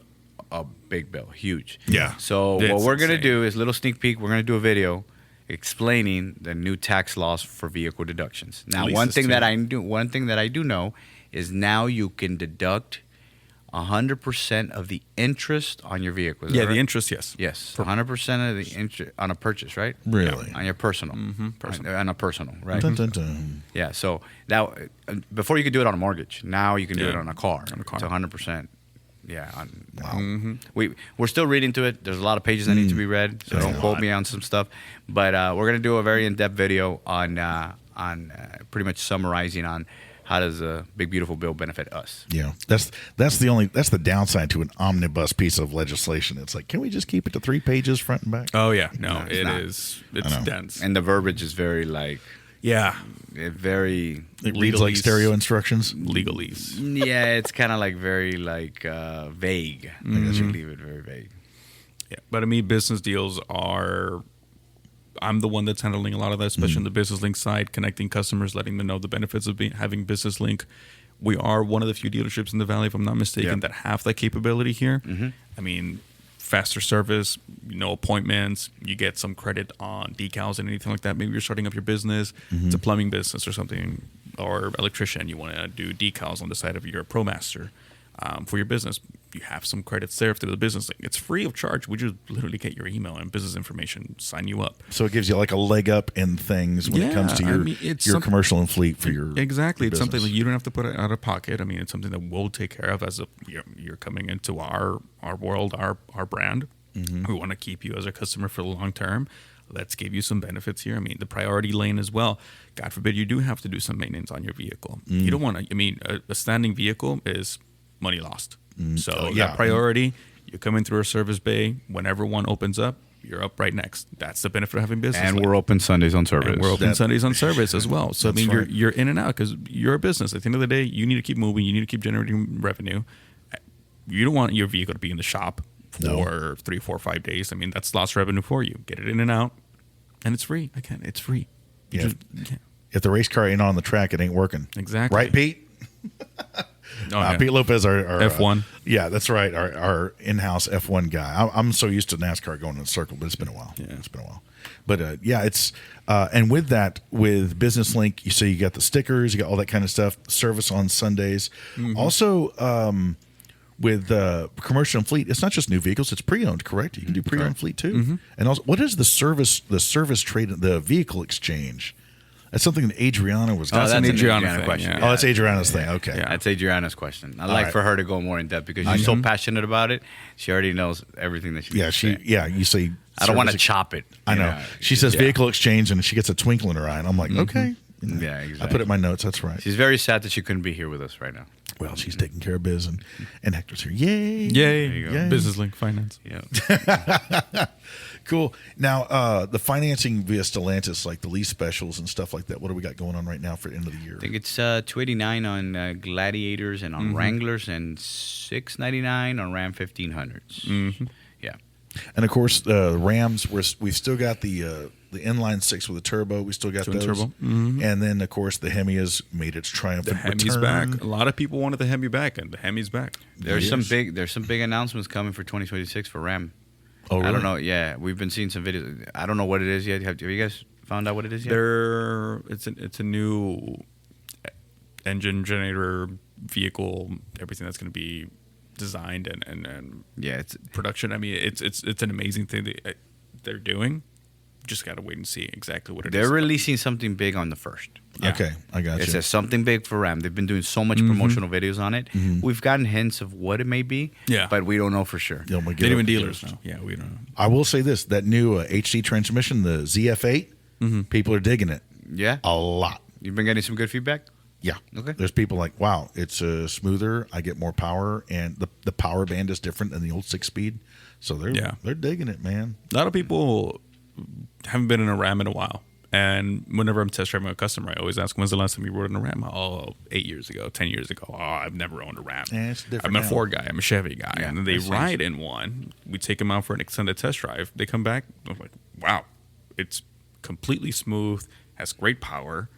a big bill, huge. Yeah. So It's what we're going to insane. do is a little sneak peek. We're going to do a video explaining the new tax laws for vehicle deductions. Now, least one it's thing two. that I do know is now you can deduct 100% of the interest on your vehicle. Is that Yeah, right? the interest, yes. Yes, 100% of the interest on a purchase, right? Really? On your personal. Personal. On a personal, right? Dun, dun, dun. Yeah, so now, before you could do it on a mortgage, now you can do Yeah. it on a car. On a car. It's 100%. Yeah. Wow. We're still reading to it. There's a lot of pages that need to be read, so There's don't a quote lot. me on some stuff. But we're going to do a very in-depth video on pretty much summarizing on how does a Big Beautiful Bill benefit us. Yeah, that's the downside to an omnibus piece of legislation. It's like, can we just keep it to 3 pages front and back? Oh yeah, no, No, it's it not. is. I It's know. dense. And the verbiage is very, like, yeah, very... It reads like legalese. stereo instructions. legalese. Yeah, it's kind of like very, like, vague. I guess you leave it very vague. Yeah, but I mean, business deals are. I'm the one that's handling a lot of that, especially on the Business Link side, connecting customers, letting them know the benefits of having Business Link. We are one of the few dealerships in the Valley, if I'm not mistaken, Yeah. that have that capability here. I mean, faster service, no appointments. You get some credit on decals and anything like that. Maybe you're starting up your business. It's a plumbing business or something, or electrician. You want to do decals on the side of your ProMaster for your business. You have some credits there through the Business Link. It's free of charge. We just literally get your email and business information, sign you up. So it gives you like a leg up in things when it comes to Yeah, I your mean, it's your some- commercial and fleet for your Exactly. your It's something business. that you don't have to put out of pocket. I mean, it's something that we'll take care of as you're coming into our world, our brand. We want to keep you as a customer for the long term. Let's give you some benefits here. I mean, the priority lane as well. God forbid you do have to do some maintenance on your vehicle. You don't want to. I mean, a standing vehicle is money lost. So yeah. that priority, you come in through a service bay. Whenever one opens up, you're up right next. That's the benefit of having business. And Link. we're open Sundays on service. And we're open That- Sundays on service as well. So I That's mean, right. you're in and out because you're a business. At the end of the day, you need to keep moving. You need to keep generating revenue. You don't want your vehicle to be in the shop for 3, 4, 5 days. I mean, that's lost revenue for you. Get it in and out, and it's free. Again, it's free. You Yeah. yeah. If the race car ain't on the track, it ain't working. Exactly. Right, Pete? Oh, yeah. Pete Lopez, our F1. Yeah, that's right. Our in-house F1 guy. I'm so used to NASCAR going in a circle, but it's been a while. Yeah. It's been a while. But yeah, it's and with that, with Business Link, you got the stickers, you got all that kind of stuff. Service on Sundays. Also, with commercial and fleet, it's not just new vehicles; it's pre-owned. Correct? You can do pre-owned fleet too. And also, what is the service trade, the vehicle exchange? That's something that Adriana was. Oh, That's an an Adriana Adriana thing, question. yeah. Oh, that's Adriana's thing. Okay. Yeah. That's Adriana's question. I'd All like right. for her to go more in depth because she's so passionate about it. She already knows everything that she Yeah, needs to say. you say. I don't want to service- chop it. I you know. She says Yeah. vehicle exchange, and she gets a twinkle in her eye, and I'm like, okay. Yeah, I exactly. put it in my notes. That's right. She's very sad that she couldn't be here with us right now. Well, she's taking care of biz, and Hector's here. Yay! Yay. you go. Yay. Business Link Finance. Yeah. Cool. Now, the financing via Stellantis, like the lease specials and stuff like that. What do we got going on right now for end of the year? I think it's $289 on Gladiators and on Wranglers and $699 on Ram 1500s. Yeah. And of course, the Rams. We've still got the inline 6 with a turbo. We still got Twin those. turbo. And then, of course, the Hemi has made its The triumphant Hemi's return. back. A lot of people wanted the Hemi back, and the Hemi's back. There's Yes. some big announcements coming for 2026 for Ram. Oh, really? I don't know. Yeah, we've been seeing some videos. I don't know what it is yet. Have you guys found out what it is yet? It's a new engine generator vehicle. Everything that's going to be designed and Yeah, it's production. I mean, it's an amazing thing that they're doing. Just got to wait and see exactly what it is. they're releasing something big on the 1st. Yeah. Okay, I got It you. says something big for Ram. They've been doing so much promotional videos on it. We've gotten hints of what it may be, Yeah. but we don't know for sure. Yeah, I'm gonna get They're up- even dealers now. Yeah, we don't know. I will say this: that new HD transmission, the ZF8, people are digging it Yeah, a lot. you've been getting some good feedback. Yeah. Okay. There's people like, wow, it's smoother. I get more power, and the power band is different than the old 6-speed. So they're digging it, man. A lot of people haven't been in a Ram in a while, And whenever I'm test driving a customer, I always ask, when's the last time you rode in a Ram? Oh, 8 years ago, 10 years ago. Oh, I've never owned a Ram. Yeah, it's different I'm a now. Ford guy. I'm a Chevy guy. Yeah, and then they that's ride in one. We take them out for an extended test drive. They come back. I'm like, wow, it's completely smooth, has great power,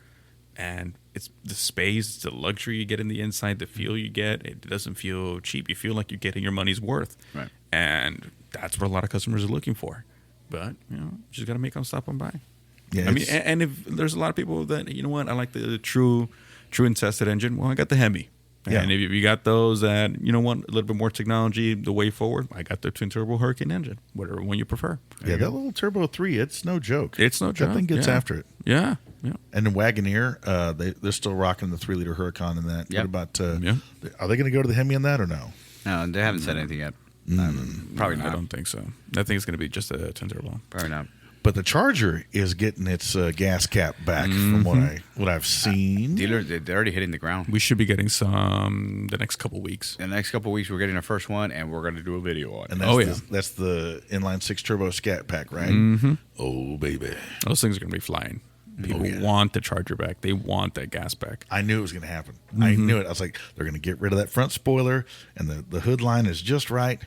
and it's the space, the luxury you get in the inside, the feel you get. It doesn't feel cheap. You feel like you're getting your money's worth. Right. And that's what a lot of customers are looking for. But, just got to make them stop and buy. Yeah, I mean, and if there's a lot of people that, you know what, I like the true and tested engine. Well, I got the Hemi. Yeah. And if you got those that, you know what, a little bit more technology, the way forward, I got the twin turbo Hurricane engine, whatever one you prefer. yeah, that little Turbo 3, it's no joke. It's no joke. That thing gets Yeah. after it. Yeah. And the Wagoneer, they're still rocking the 3-liter Huracan in that. Yep. What about, Yeah. are they going to go to the Hemi in that or no? No, they haven't said anything yet. Probably not. I don't think so. I think it's going to be just a twin turbo. Probably not. But the Charger is getting its gas cap back from what I've seen. Dealers, they're already hitting the ground. We should be getting some the next couple weeks. In the next couple of weeks, we're getting our first one, and we're going to do a video on it. And that's Oh, yeah. that's the inline 6 turbo scat pack, right? Mm-hmm. Oh, baby. Those things are going to be flying. People yeah. want the Charger back. They want that gas back. I knew it was going to happen. I knew it. I was like, they're going to get rid of that front spoiler, and the hood line is just right.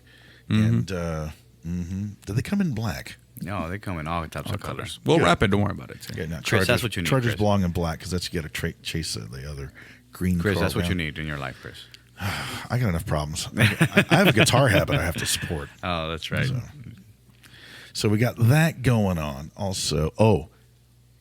And did they come in black? No, they come in all types of colors. We'll Good. wrap it. Don't worry about it. Yeah, no, Chris, that's what you need, Chargers Chris. belong in black because that's you got to chase the other green. Chris, car that's what you around. need in your life, Chris. I got enough problems. I have a guitar habit I have to support. Oh, that's right. So we got that going on. Also,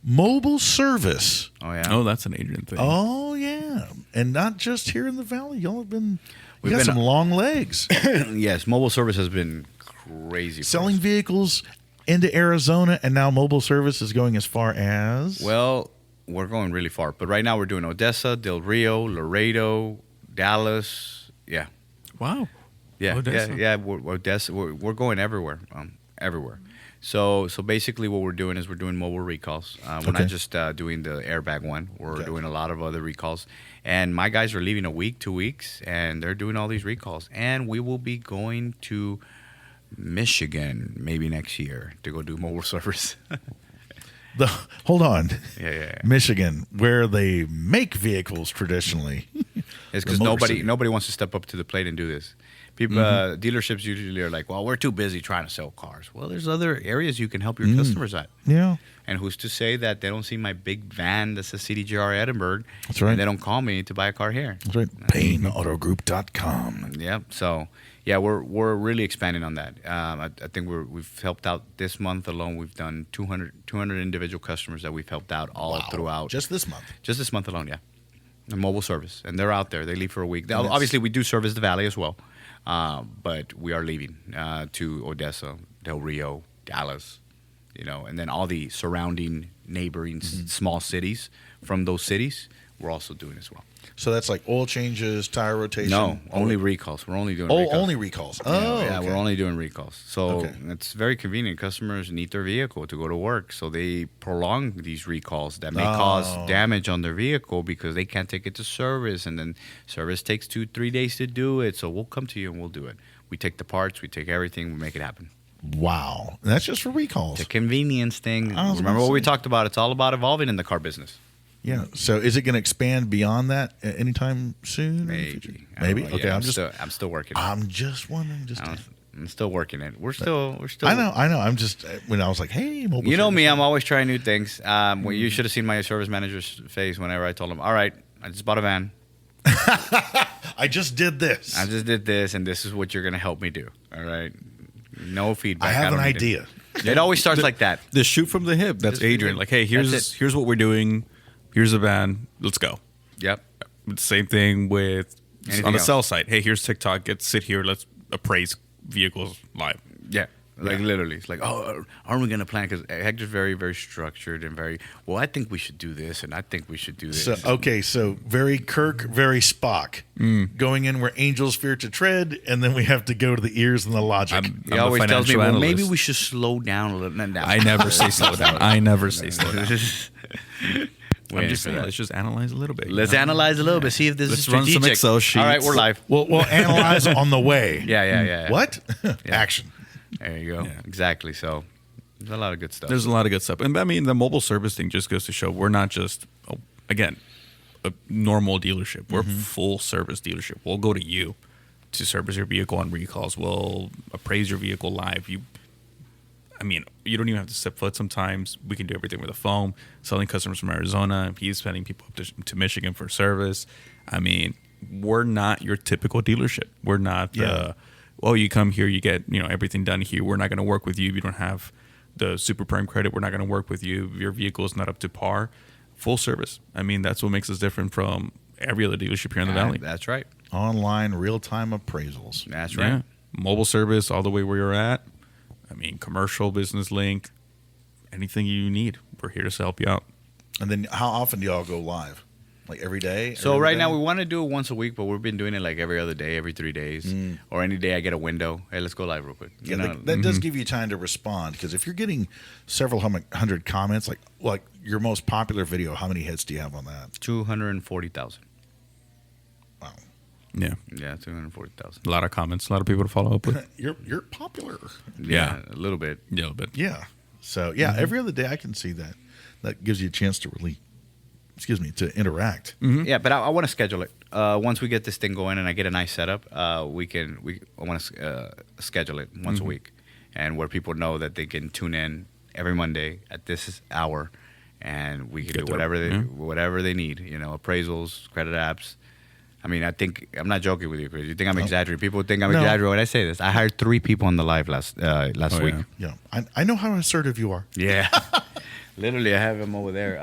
mobile service. Oh, yeah. Oh, that's an Adrian thing. Oh yeah, and not just here in the valley. Y'all have been. We We've got been- some long legs. Yes, mobile service has been crazy. for Selling us. vehicles into Arizona, and now mobile service is going as far as. Well, we're going really far. But right now we're doing Odessa, Del Rio, Laredo, Dallas. Yeah. Wow. Yeah, Odessa. yeah. We're Odessa. We're going everywhere, everywhere. So basically, what we're doing is we're doing mobile recalls. We're Okay. not just doing the airbag one. We're doing a lot of other recalls. And my guys are leaving a week, 2 weeks, and they're doing all these recalls. And we will be going to Michigan maybe next year to go do mobile service. Hold on, Yeah. Michigan, where they make vehicles traditionally. It's because The Motor City. nobody wants to step up to the plate and do this. People, dealerships usually are like, well, we're too busy trying to sell cars. Well, there's other areas you can help your customers at. Yeah. And who's to say that they don't see my big van that says CDJR Edinburg, That's right. and they don't call me to buy a car here? That's right. PayneAutogroup.com. Yeah. So, yeah, we're really expanding on that. I think we've helped out this month alone. We've done 200 individual customers that we've helped out all throughout. Just this month. Just this month alone, yeah. A mobile service. And they're out there. They leave for a week. And that's- Obviously, we do service the valley as well. But we are leaving to Odessa, Del Rio, Dallas, and then all the surrounding neighboring small cities from those cities, we're also doing as well. So that's like oil changes, tire rotation. No, only recalls. We're only doing Oh, recalls. only recalls. Oh, yeah, okay. we're only doing recalls. So Okay. it's very convenient. Customers need their vehicle to go to work, so they prolong these recalls that may cause damage on their vehicle because they can't take it to service, and then service takes 2-3 days to do it. So we'll come to you and we'll do it. We take the parts, we take everything, we make it happen. Wow. And that's just for recalls. It's a convenience thing. I was Remember gonna what we say. talked about? It's all about evolving in the car business. Yeah. So is it going to expand beyond that anytime soon? in the future? Maybe. I don't Maybe. know. Okay. Yeah, I'm still working. I'm just wondering. I'm still working it. We're still. I know. I'm just when I was like, hey, mobile. You know service. me, I'm always trying new things. Well, you should have seen my service manager's face whenever I told him, all right, I just bought a van. I just did this. I just did this, and this is what you're going to help me do. All right? No feedback. I have don't an need idea. It always starts like that. The shoot from the hip. That's Just from the Adrian. hip. Like, hey, That's here's what we're doing. Here's a van. Let's go. Yep. Same thing with Anything on the else? sell side. Hey, here's TikTok. Sit here. Let's appraise vehicles live. Yeah. Like literally. It's like, oh, aren't we going to plan? Because Hector's very, very structured and very, well, I think we should do this, and I think we should do this. So so very Kirk, very Spock, going in where angels fear to tread, and then we have to go to the ears and the logic. He always tells me, well, maybe we should slow down a little. No. I never say slow down. I never say slow down. I'm Waiting just for saying, that. let's just analyze a little bit. Let's analyze a little bit. See if this Let's is run some strategic. Excel sheets. All right, we're live. We'll analyze on the way. Yeah. What? Action. There you go. Exactly. So, There's a lot of good stuff. There's a lot of good stuff. And I mean, the mobile service thing just goes to show we're not just, again, a normal dealership. We're a full service dealership. We'll go to you to service your vehicle on recalls. We'll appraise your vehicle live. You don't even have to step foot sometimes. We can do everything with a phone, selling customers from Arizona. He's sending people up to Michigan for service. I mean, we're not your typical dealership. We're not you come here, you get everything done here. We're not going to work with you if you don't have the super prime credit. We're not going to work with you if your vehicle is not up to par. Full service. I mean, that's what makes us different from every other dealership here in the Valley. That's right. Online real-time appraisals. That's right. Yeah. Mobile service all the way where you're at. I mean, commercial, business link, anything you need. We're here to help you out. And then how often do y'all go live? Like every day? So right now we want to do it once a week, but we've been doing it like every other day, every 3 days, or any day I get a window. Hey, let's go live real quick. That does give you time to respond, because if you're getting several hundred comments, like your most popular video, how many hits do you have on that? 240,000. Wow. Yeah. Yeah, 240,000. A lot of comments, a lot of people to follow up with. You're popular. Yeah, a little bit. Yeah, a little bit. Yeah. So every other day I can see that. That gives you a chance to really, to interact. Yeah, but I want to schedule it. Once we get this thing going and I get a nice setup, I want to schedule it once a week, and where people know that they can tune in every Monday at this hour, and we can do whatever they need. Appraisals, credit apps. I mean, I'm not joking with you, Chris. You think I'm exaggerating? People think I'm exaggerating when I say this. I hired 3 people on the live last week. Yeah, I know how assertive you are. Yeah. Literally, I have them over there.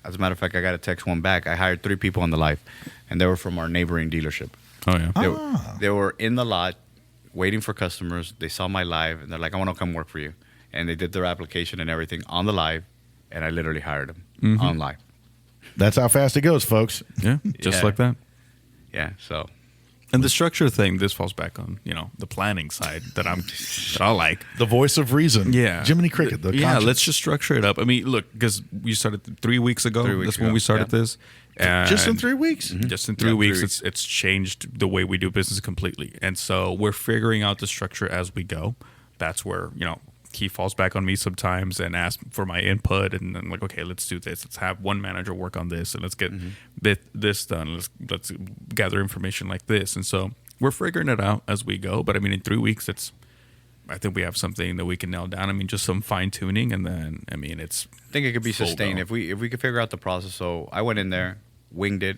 As a matter of fact, I got to text one back. I hired 3 people on the live, and they were from our neighboring dealership. Oh, yeah. They were in the lot waiting for customers. They saw my live, and they're like, I want to come work for you. And they did their application and everything on the live, and I literally hired them on live. That's how fast it goes, folks. Yeah, just like that. Yeah, so. And the structure thing, this falls back on, the planning side that I like. The voice of reason. Yeah. Jiminy Cricket. Let's just structure it up. I mean, look, because we started 3 weeks ago. That's when we started this. And just in 3 weeks? Just in 3 weeks, it's changed the way we do business completely. And so we're figuring out the structure as we go. That's where, he falls back on me sometimes and asks for my input, and I'm like, okay, let's do this. Let's have one manager work on this, and let's get this done. Let's gather information like this. And so we're figuring it out as we go. But I mean, in 3 weeks, I think we have something that we can nail down. I mean, just some fine tuning, and then I think it could be sustained if we could figure out the process. So I went in there, winged it,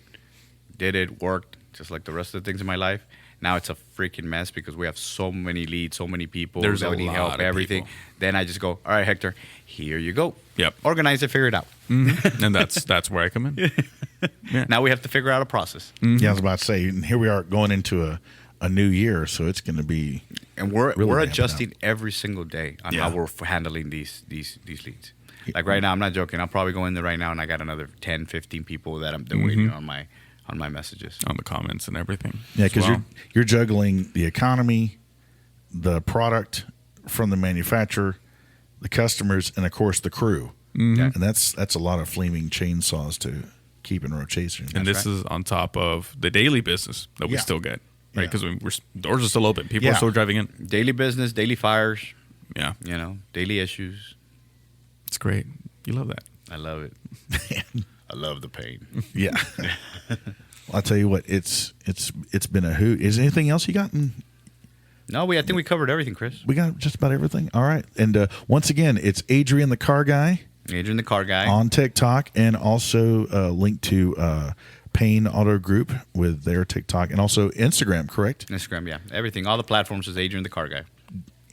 did it, worked just like the rest of the things in my life. Now it's a freaking mess because we have so many leads, so many people. There's that a need lot help, of everything. people. Then I just go, all right, Hector, here you go. Yep. Organize it, figure it out. And that's where I come in. Yeah. Now we have to figure out a process. Yeah, I was about to say, and here we are going into a new year, so it's going to be. And we're really adjusting every single day on how we're handling these leads. Like right now, I'm not joking. I'll probably go in there right now and I got another 10, 15 people that I'm waiting on my messages. On the comments and everything. Yeah, because you're juggling the economy, the product from the manufacturer, the customers, and of course the crew. And that's a lot of flaming chainsaws to keep in rotation. And this is on top of the daily business that we still get, right? Because doors are still open. People are still driving in. Daily business, daily fires. Yeah. Daily issues. It's great. You love that. I love it. I love the pain. Yeah. Well, I'll tell you what, it's been a hoot. Is there anything else you got? No, I think we covered everything, Chris. We got just about everything. All right. And once again, it's Adrian the Car Guy. Adrian the Car Guy. On TikTok, and also link to Payne Auto Group with their TikTok, and also Instagram, correct? Instagram, yeah. Everything. All the platforms is Adrian the Car Guy.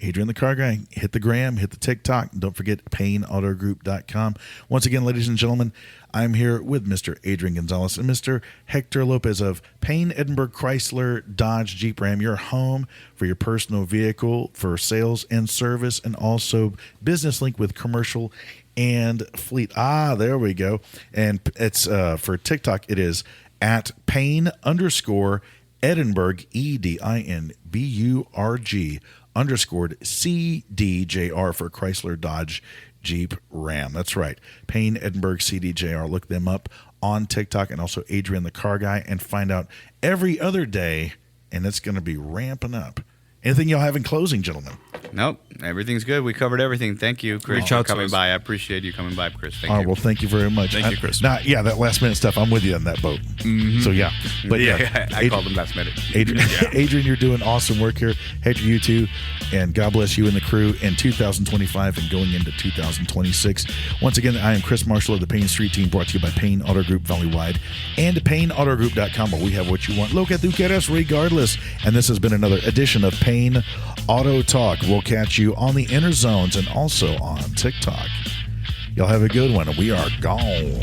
Adrian the Car Guy. Hit the gram, hit the TikTok. Don't forget PayneAutoGroup.com. Once again, ladies and gentlemen, I'm here with Mr. Adrian Gonzalez and Mr. Hector Lopez of Payne, Edinburg, Chrysler, Dodge, Jeep, Ram, your home for your personal vehicle for sales and service, and also business link with commercial and fleet. There we go. And it's for TikTok, it is at Payne_Edinburg, EDINBURG _CDJR for Chrysler, Dodge, Jeep, Ram. That's right. Payne, Edinburg, CDJR. Look them up on TikTok, and also Adrian the Car Guy, and find out every other day, and it's going to be ramping up. Anything y'all have in closing, gentlemen? Nope, everything's good. We covered everything. Thank you, Chris, Reach for out to coming us. by. I appreciate you coming by, Chris. Thank All you. right, well, thank you very much. Thank you, Chris. Yeah, that last minute stuff, I'm with you on that boat. So, yeah. But, yeah, I called him last minute. Adrian, you're doing awesome work here. Hector, you too. And God bless you and the crew in 2025 and going into 2026. Once again, I am Chris Marshall of the Payne Street Team, brought to you by Payne Auto Group Valley-wide and PayneAutoGroup.com, where we have what you want. Lo que tú quieras, regardless. And this has been another edition of Payne Auto Talk. We'll catch you on the Inner Zones and also on TikTok. Y'all have a good one, and we are gone.